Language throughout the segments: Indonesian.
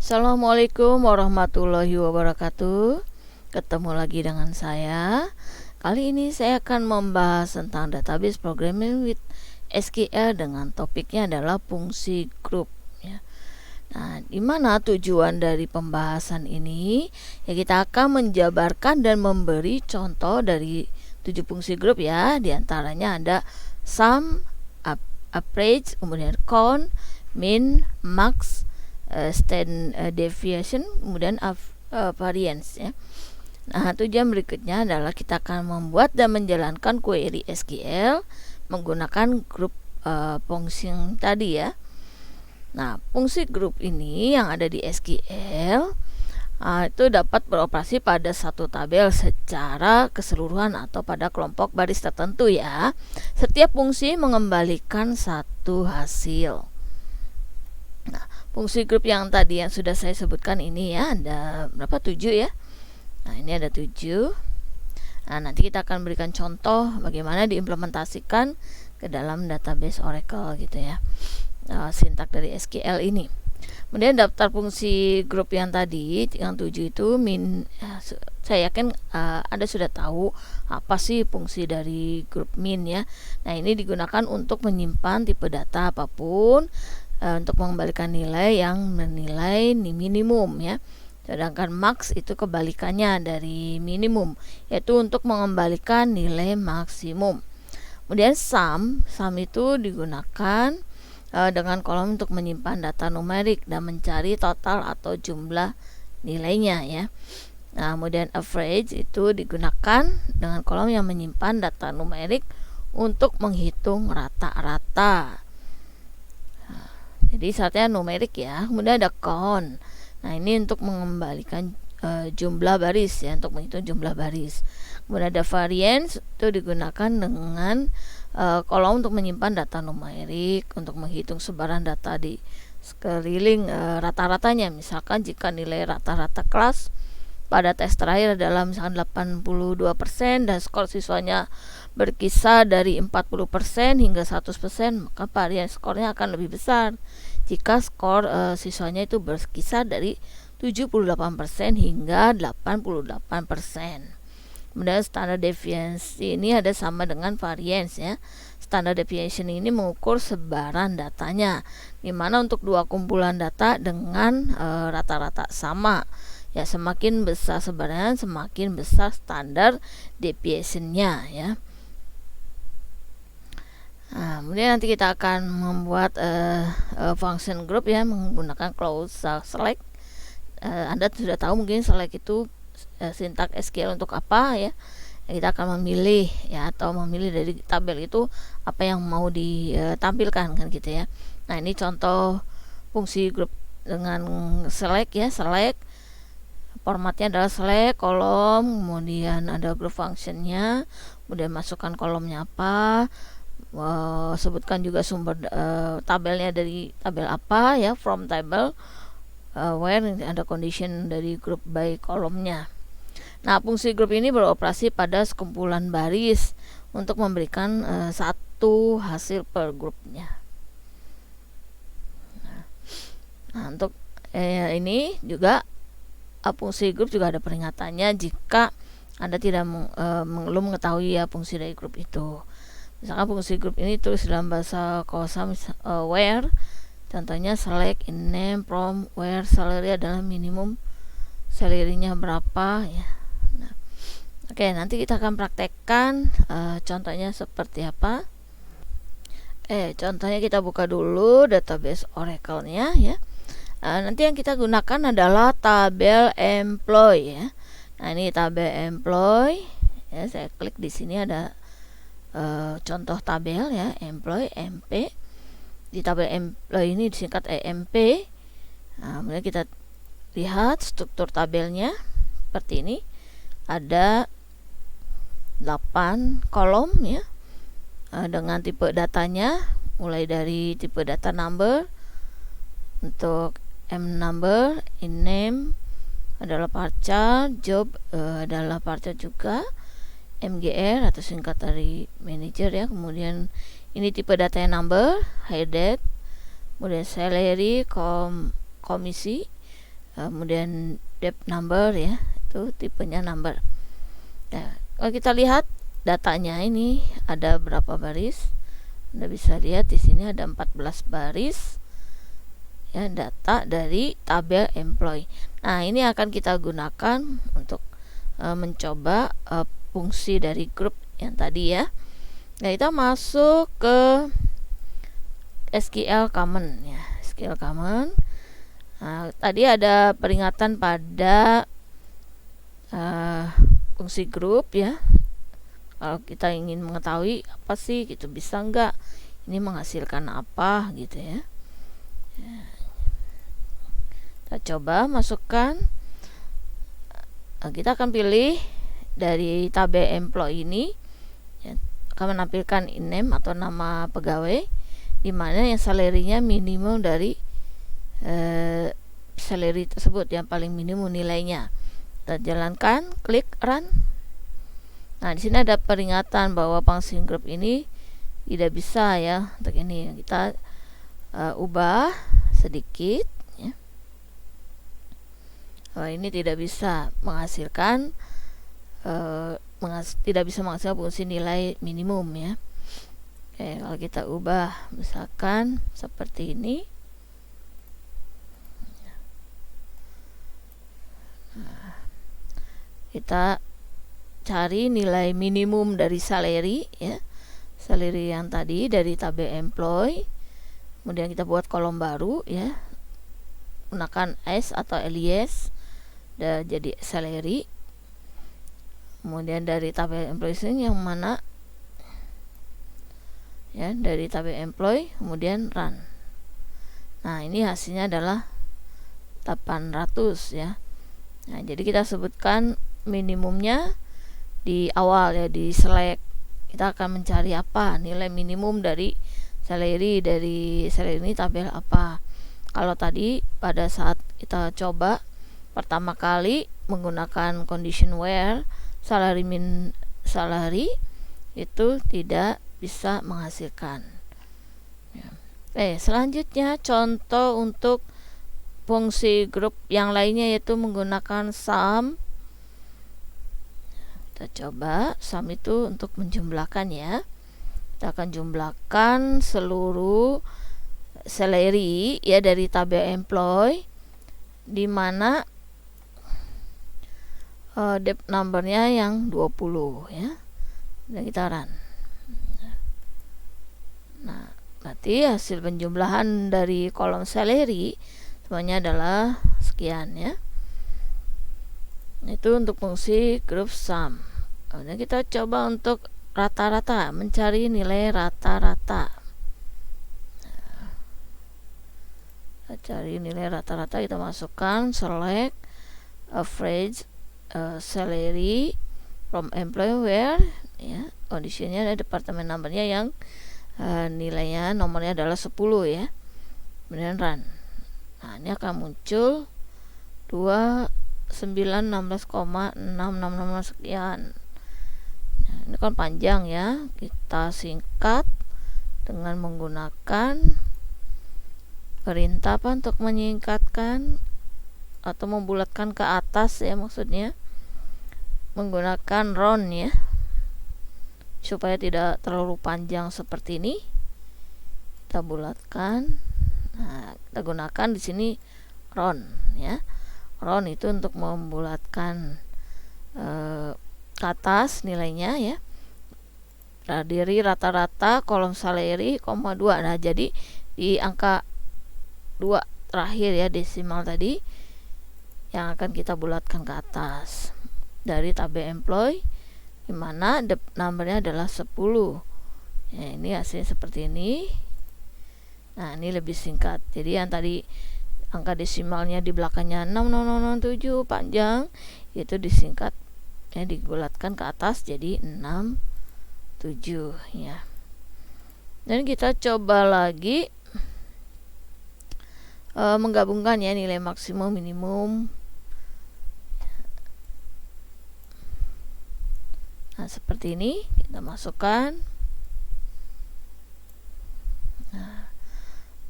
Assalamualaikum warahmatullahi wabarakatuh. Ketemu lagi dengan saya. Kali ini saya akan membahas tentang database programming with SQL dengan topiknya adalah fungsi grup ya. Nah, di mana tujuan dari pembahasan ini? Ya, kita akan menjabarkan dan memberi contoh dari 7 fungsi grup ya. Di antaranya ada sum, average, kemudian count, min, max, standard deviation, kemudian variance ya. Nah, tujuan berikutnya adalah kita akan membuat dan menjalankan query SQL menggunakan grup fungsi tadi ya. Nah, fungsi grup ini yang ada di SQL itu dapat beroperasi pada satu tabel secara keseluruhan atau pada kelompok baris tertentu ya. Setiap fungsi mengembalikan satu hasil. Nah, fungsi grup yang tadi yang sudah saya sebutkan ini ya, ada berapa? 7 ya. Nah, ini ada 7. Nah, nanti kita akan berikan contoh bagaimana diimplementasikan ke dalam database Oracle gitu ya. Sintak dari SQL ini. Kemudian daftar fungsi grup yang tadi yang 7 itu saya yakin Anda sudah tahu apa sih fungsi dari grup min ya. Nah, ini digunakan untuk menyimpan tipe data apapun untuk mengembalikan nilai yang menilai minimum ya. Sedangkan max itu kebalikannya dari minimum, yaitu untuk mengembalikan nilai maksimum. Kemudian sum itu digunakan dengan kolom untuk menyimpan data numerik dan mencari total atau jumlah nilainya ya. Nah, kemudian average itu digunakan dengan kolom yang menyimpan data numerik untuk menghitung rata-rata. Jadi syaratnya numerik ya. Kemudian ada count. Nah, ini untuk mengembalikan jumlah baris ya, untuk menghitung jumlah baris. Kemudian ada variance, itu digunakan dengan kolom untuk menyimpan data numerik untuk menghitung sebaran data di sekeliling rata-ratanya. Misalkan jika nilai rata-rata kelas pada tes terakhir adalah misalkan 82% dan skor siswanya berkisar dari 40% hingga 100%, maka varian skornya akan lebih besar jika skor siswanya itu berkisar dari 78% hingga 88%. Kemudian standard deviation ini ada sama dengan variance ya. Standard deviation ini mengukur sebaran datanya, dimana untuk dua kumpulan data dengan rata-rata sama ya, semakin besar sebaran semakin besar standard deviation-nya ya. Nah, kemudian nanti kita akan membuat function group ya menggunakan clause select. Anda sudah tahu mungkin select itu sintak SQL untuk apa ya. Kita akan memilih ya, atau memilih dari tabel itu apa yang mau ditampilkan kan gitu ya. Nah, ini contoh fungsi grup dengan select ya. Select formatnya adalah select kolom, kemudian ada group functionnya, kemudian masukkan kolomnya apa, sebutkan juga sumber tabelnya dari tabel apa ya, from table, where ada condition dari group by kolomnya. Nah, fungsi grup ini beroperasi pada sekumpulan baris untuk memberikan satu hasil per grupnya. Nah, untuk ini juga fungsi grup juga ada peringatannya jika Anda tidak belum mengetahui ya fungsi dari grup itu. Misalkan fungsi grup ini tulis dalam bahasa kosa where, contohnya select in name from where salary adalah minimum salary-nya berapa ya. Nah, oke, nanti kita akan praktekkan contohnya seperti apa. Contohnya kita buka dulu database Oracle-nya ya. Nanti yang kita gunakan adalah tabel employee ya. Nah, ini tabel employee ya, saya klik di sini ada contoh tabel ya, employee MP. Di tabel employee ini disingkat EMP. Nah, kemudian kita lihat struktur tabelnya seperti ini. Ada 8 kolom ya, dengan tipe datanya mulai dari tipe data number. Untuk M number, in name adalah varchar, job adalah varchar juga, MGR atau singkat dari manager ya. Kemudian ini tipe data number, high date, kemudian salary, komisi, kemudian depth number ya, itu tipenya number. Nah, kalau kita lihat datanya ini ada berapa baris, Anda bisa lihat di sini ada 14 baris ya, data dari tabel employee. Nah, ini akan kita gunakan untuk mencoba fungsi dari grup yang tadi ya. Nah, kita masuk ke SQL Common ya, SQL Common. Nah, tadi ada peringatan pada fungsi grup ya. Kalau kita ingin mengetahui apa sih gitu, bisa nggak ini menghasilkan apa gitu ya. Kita coba masukkan. Kita akan pilih dari tabel employee ini ya, akan menampilkan name atau nama pegawai, di mana yang salary-nya minimum dari salary tersebut, yang paling minimum nilainya. Kita jalankan, klik run. Nah, di sini ada peringatan bahwa function group ini tidak bisa ya. Untuk ini kita ubah sedikit ya. Ini tidak bisa menghasilkan tidak bisa menghasilkan fungsi nilai minimum ya. Oke, kalau kita ubah misalkan seperti ini. Kita cari nilai minimum dari salary ya, salary yang tadi dari tabel employee, kemudian kita buat kolom baru ya, gunakan S atau alias dan jadi salary. Kemudian dari tabel employee yang mana ya, dari tabel employee, kemudian run. Nah, ini hasilnya adalah 800 ya. Nah, jadi kita sebutkan minimumnya di awal ya, di select. Kita akan mencari apa nilai minimum dari salary ini tabel apa. Kalau tadi pada saat kita coba pertama kali menggunakan condition where salary itu tidak bisa menghasilkan ya. Selanjutnya contoh untuk fungsi grup yang lainnya, yaitu menggunakan sum. Kita coba sum itu untuk menjumlahkan ya. Kita akan jumlahkan seluruh salary ya dari tabel employee, di mana depth numbernya yang 20 ya. Dan kita run. Nah, berarti hasil penjumlahan dari kolom salary semuanya adalah sekian ya. Itu untuk fungsi group sum. Kemudian kita coba untuk rata-rata, mencari nilai rata-rata. Kita cari nilai rata-rata, kita masukkan select average salary from employee where ya, kondisinya ada departemen numbernya yang nilainya nomornya adalah 10 ya. Kemudian run. Nah, ini akan muncul 2916,666 sekian. Nah, ini kan panjang ya. Kita singkat dengan menggunakan perintah apa untuk menyingkatkan atau membulatkan ke atas ya, maksudnya menggunakan round ya, supaya tidak terlalu panjang seperti ini. Kita bulatkan. Nah, kita gunakan di sini round ya. Round itu untuk membulatkan ke atas nilainya ya. Dari rata-rata kolom salary, 2. Nah, jadi di angka 2 terakhir ya, desimal tadi yang akan kita bulatkan ke atas dari tabel employee, dimana depth numbernya adalah 10 ya. Ini hasilnya seperti ini. Nah, ini lebih singkat. Jadi yang tadi angka desimalnya di belakangnya 6007 panjang, itu disingkat ya, dibulatkan ke atas jadi 67 ya. Dan kita coba lagi menggabungkan ya nilai maksimum minimum. Nah, seperti ini kita masukkan. Nah,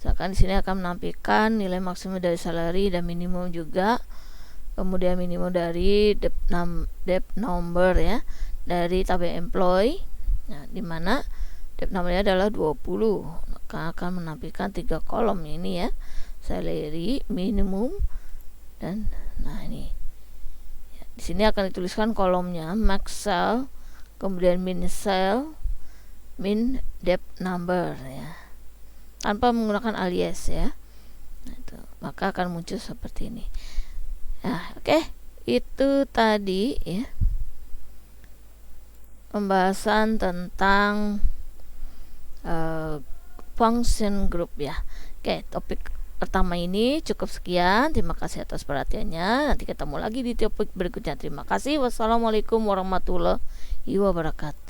Misalkan di sini akan menampilkan nilai maksimum dari salary dan minimum juga, kemudian minimum dari debt number ya, dari tabel employee. Nah, di mana debt numbernya adalah 20, maka akan menampilkan 3 kolom ini ya, salary, minimum, dan nah ini. Ya, di sini akan dituliskan kolomnya max sale, kemudian min sale, min debt number ya, tanpa menggunakan alias ya. Nah, itu maka akan muncul seperti ini. Nah, oke, itu tadi ya pembahasan tentang function group ya. Oke, topik pertama ini cukup sekian. Terima kasih atas perhatiannya. Nanti ketemu lagi di topik berikutnya. Terima kasih. Wassalamualaikum warahmatullahi wabarakatuh.